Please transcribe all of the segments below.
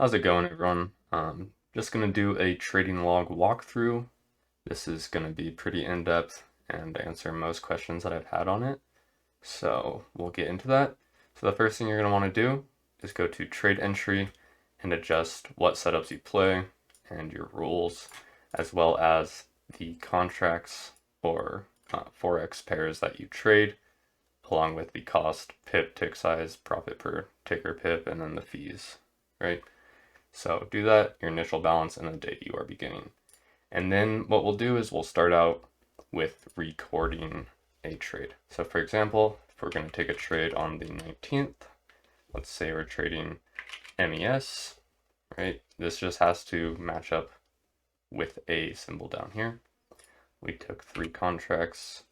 How's it going, everyone? Just going to do a trading log walkthrough. This is going to be pretty in-depth and answer most questions that I've had on it. So we'll get into that. So the first thing you're going to want to do is go to trade entry and adjust what setups you play and your rules, as well as the contracts or Forex pairs that you trade, along with the cost, pip, tick size, profit per tick or pip, and then the fees, right? So do that, your initial balance, and the date you are beginning. And then what we'll do is we'll start out with recording a trade. So for example, if we're going to take a trade on the 19th, let's say we're trading MES, right? This just has to match up with a symbol down here. We took 3 contracts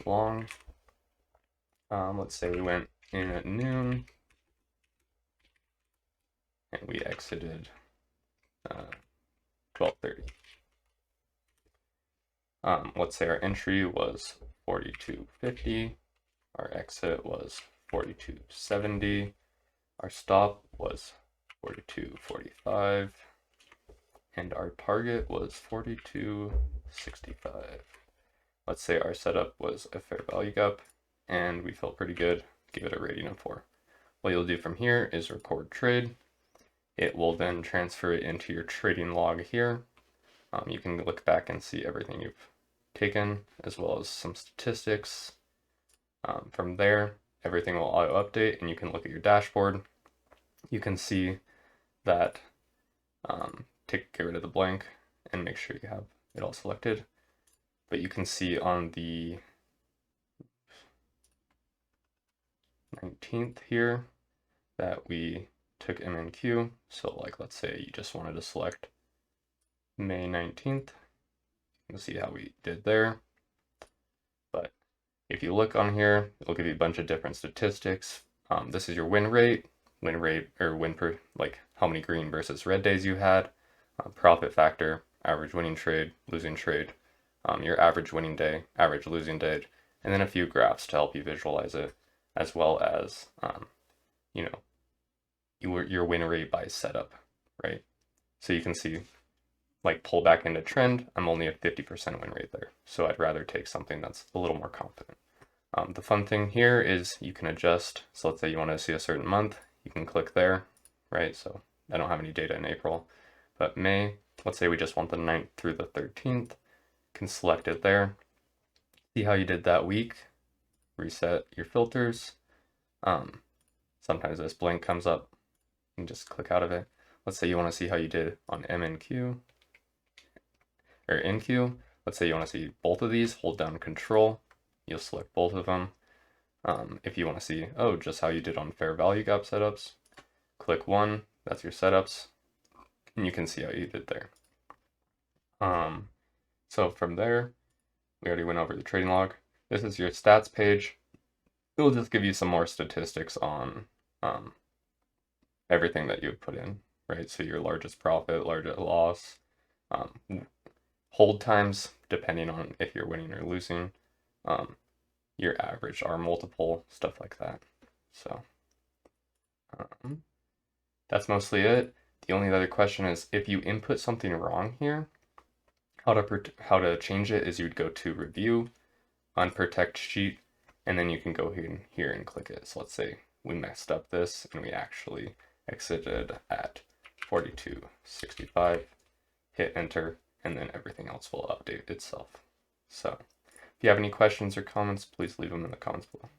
long. Let's say we went in at noon and we exited 12:30. Let's say our entry was 42.50, our exit was 42.70, our stop was 42.45, and our target was 42.65. Let's say our setup was a fair value gap, and we felt pretty good, give it a rating of 4. What you'll do from here is record trade. It will then transfer it into your trading log here. You can look back and see everything you've taken, as well as some statistics. From there, everything will auto update, and you can look at your dashboard. You can see that, get rid of the blank and make sure you have it all selected. But you can see on the 19th here that we took MNQ. So like, let's say you just wanted to select May 19th. You'll see how we did there. But if you look on here, it'll give you a bunch of different statistics. This is your win rate, or win per, like how many green versus red days you had, profit factor, average winning trade, losing trade, your average winning day, average losing day, and then a few graphs to help you visualize it, as well as, your win rate by setup, right? So you can see, like, pull back into trend, I'm only at 50% win rate there. So I'd rather take something that's a little more confident. The fun thing here is you can adjust. So let's say you want to see a certain month, you can click there, right? So I don't have any data in April, but May, let's say we just want the 9th through the 13th, can select it there. See how you did that week, reset your filters. Sometimes this blank comes up, you can just click out of it. Let's say you want to see how you did on MNQ or NQ. Let's say you want to see both of these, hold down Control, you'll select both of them. If you want to see, just how you did on fair value gap setups, click 1, that's your setups, and you can see how you did there. So from there, we already went over the trading log. This is your stats page. It will just give you some more statistics on everything that you've put in, right? So your largest profit, largest loss, hold times, depending on if you're winning or losing, your average R multiple, stuff like that. So that's mostly it. The only other question is, if you input something wrong here, how to change it is you'd go to Review, Unprotect Sheet, and then you can go here and click it. So let's say we messed up this and we actually exited at 42.65, hit enter, and then everything else will update itself. So if you have any questions or comments, please leave them in the comments below.